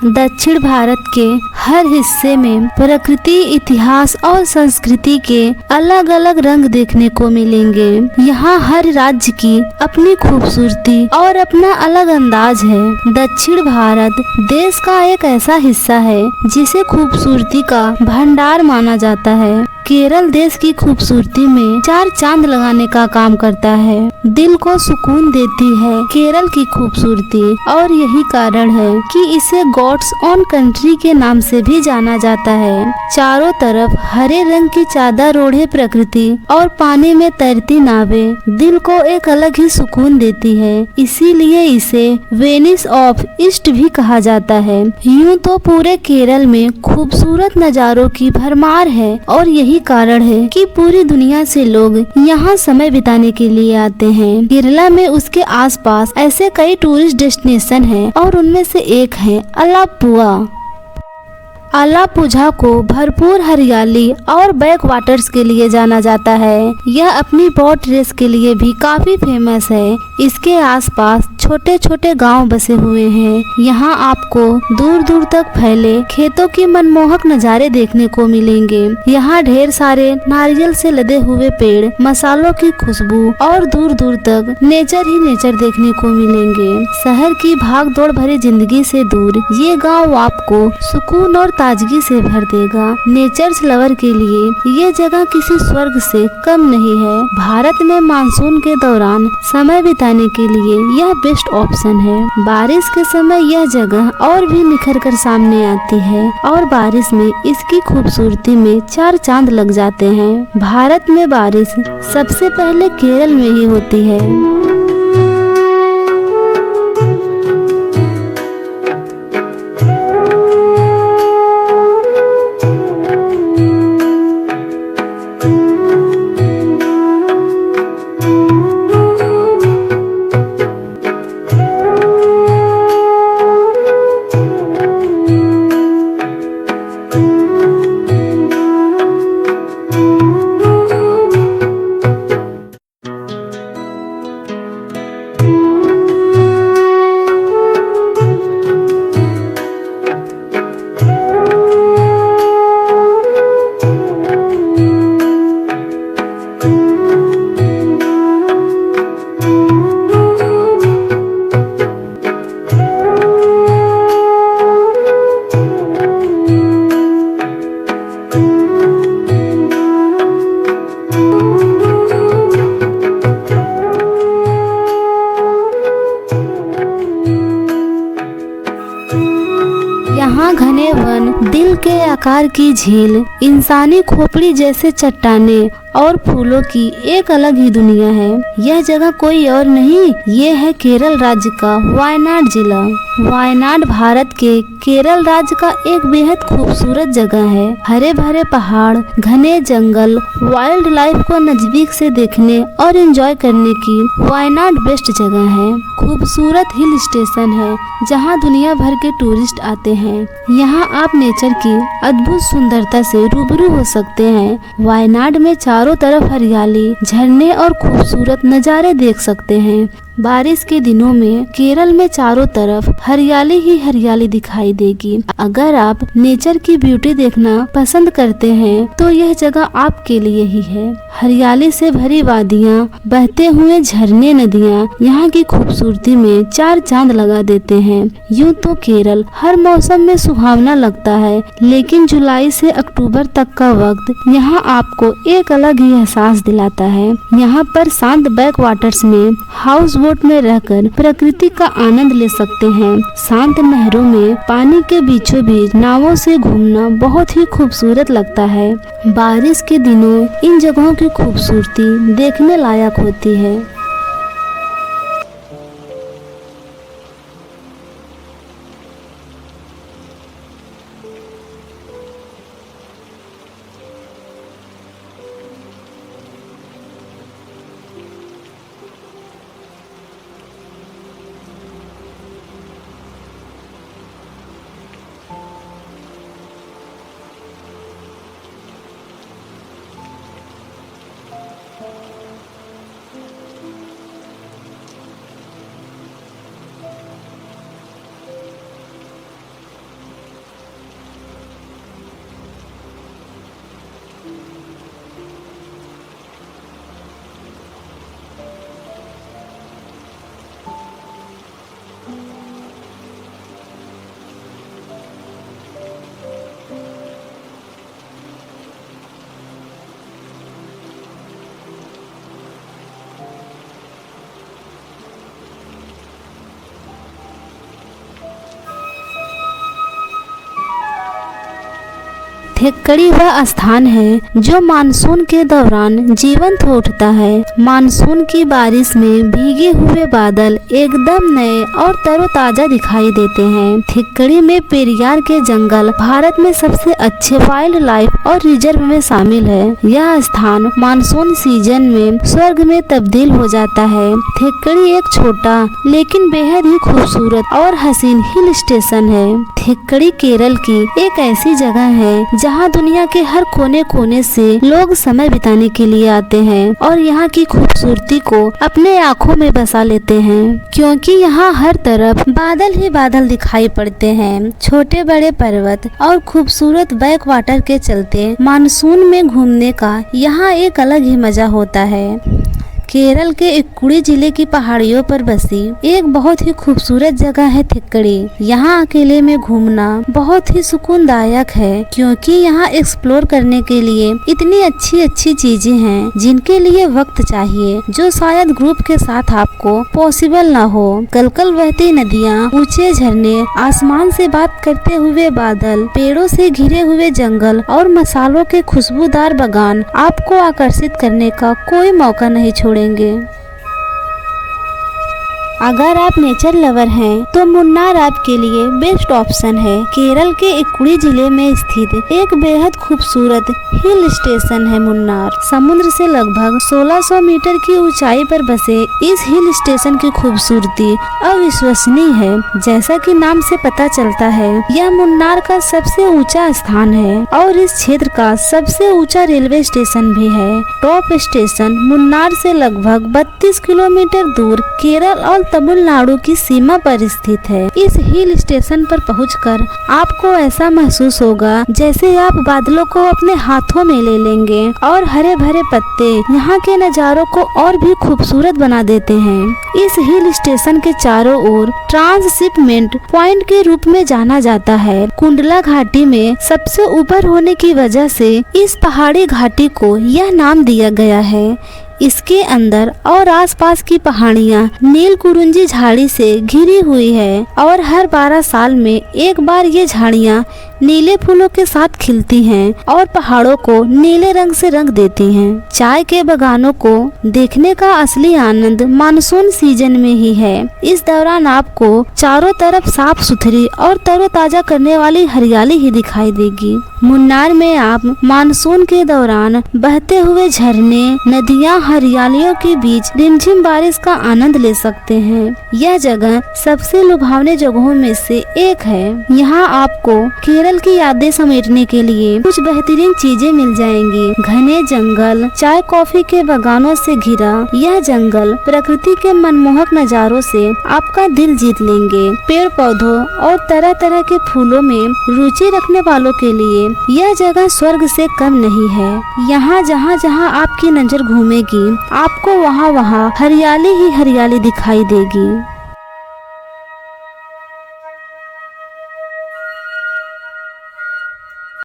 दक्षिण भारत के हर हिस्से में प्रकृति, इतिहास और संस्कृति के अलग अलग रंग देखने को मिलेंगे। यहाँ हर राज्य की अपनी खूबसूरती और अपना अलग अंदाज है। दक्षिण भारत देश का एक ऐसा हिस्सा है जिसे खूबसूरती का भंडार माना जाता है। केरल देश की खूबसूरती में चार चांद लगाने का काम करता है। दिल को सुकून देती है केरल की खूबसूरती, और यही कारण है कि इसे गॉड्स ओन कंट्री के नाम से भी जाना जाता है। चारों तरफ हरे रंग की चादर ओढ़े प्रकृति और पानी में तैरती नावें दिल को एक अलग ही सुकून देती है। इसीलिए इसे वेनिस ऑफ ईस्ट भी कहा जाता है। यूं तो पूरे केरल में खूबसूरत नज़ारों की भरमार है, और यही कारण है कि पूरी दुनिया से लोग यहाँ समय बिताने के लिए आते हैं। केरला में उसके आसपास ऐसे कई टूरिस्ट डेस्टिनेशन हैं, और उनमें से एक है अलापुआ। अलापुझा को भरपूर हरियाली और बैक वाटर्स के लिए जाना जाता है। यह अपनी बोट रेस के लिए भी काफी फेमस है। इसके आसपास छोटे छोटे गांव बसे हुए हैं। यहाँ आपको दूर दूर तक फैले खेतों की मनमोहक नज़ारे देखने को मिलेंगे। यहाँ ढेर सारे नारियल से लदे हुए पेड़, मसालों की खुशबू और दूर दूर तक नेचर ही नेचर देखने को मिलेंगे। शहर की भाग दौड़ भरी जिंदगी से दूर ये गाँव आपको सुकून और ताजगी से भर देगा। नेचर्स लवर के लिए ये जगह किसी स्वर्ग से कम नहीं है। भारत में मानसून के दौरान समय बिताने के लिए यह बेस्ट ऑप्शन है। बारिश के समय यह जगह और भी निखर कर सामने आती है, और बारिश में इसकी खूबसूरती में चार चांद लग जाते हैं। भारत में बारिश सबसे पहले केरल में ही होती है। यहाँ घने वन, दिल के आकार की झील, इंसानी खोपड़ी जैसे चट्टाने और फूलों की एक अलग ही दुनिया है। यह जगह कोई और नहीं, ये है केरल राज्य का वायनाड जिला। वायनाड भारत के केरल राज्य का एक बेहद खूबसूरत जगह है। हरे भरे पहाड़, घने जंगल, वाइल्ड लाइफ को नजदीक से देखने और एंजॉय करने की वायनाड बेस्ट जगह है। खूबसूरत हिल स्टेशन है जहाँ दुनिया भर के टूरिस्ट आते हैं। यहाँ आप नेचर की अद्भुत सुंदरता से रूबरू हो सकते हैं। वायनाड में चारों तरफ हरियाली, झरने और खूबसूरत नज़ारे देख सकते हैं। बारिश के दिनों में केरल में चारों तरफ हरियाली ही हरियाली दिखाई देगी। अगर आप नेचर की ब्यूटी देखना पसंद करते हैं तो यह जगह आपके लिए ही है। हरियाली से भरी वादियाँ, बहते हुए झरने, नदियाँ यहाँ की खूबसूरती में चार चांद लगा देते हैं। यूं तो केरल हर मौसम में सुहावना लगता है, लेकिन जुलाई से अक्टूबर तक का वक्त यहाँ आपको एक अलग ही एहसास दिलाता है। यहाँ पर शांत बैक वाटर्स में हाउस बोट में रहकर प्रकृति का आनंद ले सकते हैं। शांत नहरों में पानी के बीचों बीच नावों से घूमना बहुत ही खूबसूरत लगता है। बारिश के दिनों इन जगहों की खूबसूरती देखने लायक होती है। थिक्कड़ी वह स्थान है जो मानसून के दौरान जीवंत उठता है। मानसून की बारिश में भीगे हुए बादल एकदम नए और तरोताजा दिखाई देते हैं। थिक्कड़ी में पेरियार के जंगल भारत में सबसे अच्छे वाइल्ड लाइफ और रिजर्व में शामिल है। यह स्थान मानसून सीजन में स्वर्ग में तब्दील हो जाता है। थिक्कड़ी एक छोटा लेकिन बेहद ही खूबसूरत और हसीन हिल स्टेशन है। थिक्कड़ी केरल की एक ऐसी जगह है जहां दुनिया के हर कोने कोने से लोग समय बिताने के लिए आते हैं और यहाँ की खूबसूरती को अपने आँखों में बसा लेते हैं, क्योंकि यहाँ हर तरफ बादल ही बादल दिखाई पड़ते हैं। छोटे बड़े पर्वत और खूबसूरत बैक वाटर के चलते मानसून में घूमने का यहाँ एक अलग ही मजा होता है। केरल के इक्कुड़ी जिले की पहाड़ियों पर बसी एक बहुत ही खूबसूरत जगह है थिक्कड़ी। यहाँ अकेले में घूमना बहुत ही सुकूनदायक है, क्योंकि यहाँ एक्सप्लोर करने के लिए इतनी अच्छी अच्छी चीजें हैं जिनके लिए वक्त चाहिए, जो शायद ग्रुप के साथ आपको पॉसिबल ना हो। कलकल बहती नदियाँ, ऊंचे झरने, आसमान से बात करते हुए बादल, पेड़ों से घिरे हुए जंगल और मसालों के खुशबूदार बागान आपको आकर्षित करने का कोई मौका नहीं छोड़ेंगे। अगर आप नेचर लवर हैं तो मुन्नार आपके लिए बेस्ट ऑप्शन है। केरल के इक्कुड़ी जिले में स्थित एक बेहद खूबसूरत हिल स्टेशन है मुन्नार। समुद्र से लगभग 1600 मीटर की ऊंचाई पर बसे इस हिल स्टेशन की खूबसूरती अविश्वसनीय है। जैसा कि नाम से पता चलता है, यह मुन्नार का सबसे ऊंचा स्थान है और इस क्षेत्र का सबसे ऊंचा रेलवे स्टेशन भी है। टॉप स्टेशन मुन्नार से लगभग 32 किलोमीटर दूर केरल और तमिलनाडु की सीमा पर स्थित है। इस हिल स्टेशन पर पहुंचकर आपको ऐसा महसूस होगा जैसे आप बादलों को अपने हाथों में ले लेंगे और हरे भरे पत्ते यहाँ के नज़ारों को और भी खूबसूरत बना देते हैं। इस हिल स्टेशन के चारों ओर ट्रांसशिपमेंट पॉइंट के रूप में जाना जाता है। कुंडला घाटी में सबसे ऊपर होने की वजह से इस पहाड़ी घाटी को यह नाम दिया गया है। इसके अंदर और आसपास की पहाड़ियाँ नीलकुरुंजी झाड़ी से घिरी हुई है और हर 12 साल में एक बार ये झाड़ियाँ नीले फूलों के साथ खिलती हैं और पहाड़ों को नीले रंग से रंग देती हैं। चाय के बागानों को देखने का असली आनंद मानसून सीजन में ही है। इस दौरान आपको चारों तरफ साफ सुथरी और तरोताजा करने वाली हरियाली ही दिखाई देगी। मुन्नार में आप मानसून के दौरान बहते हुए झरने, नदियाँ, हरियालियों के बीच रिमझिम बारिश का आनंद ले सकते हैं। यह जगह सबसे लुभावने जगहों में से एक है। यहाँ आपको केरल की यादें समेटने के लिए कुछ बेहतरीन चीजें मिल जाएंगी। घने जंगल, चाय कॉफी के बागानों से घिरा यह जंगल प्रकृति के मनमोहक नजारों से आपका दिल जीत लेंगे। पेड़ पौधों और तरह तरह के फूलों में रुचि रखने वालों के लिए यह जगह स्वर्ग से कम नहीं है। यहाँ जहाँ जहाँ आपकी नजर घूमेगी आपको वहाँ वहाँ हरियाली ही हरियाली दिखाई देगी।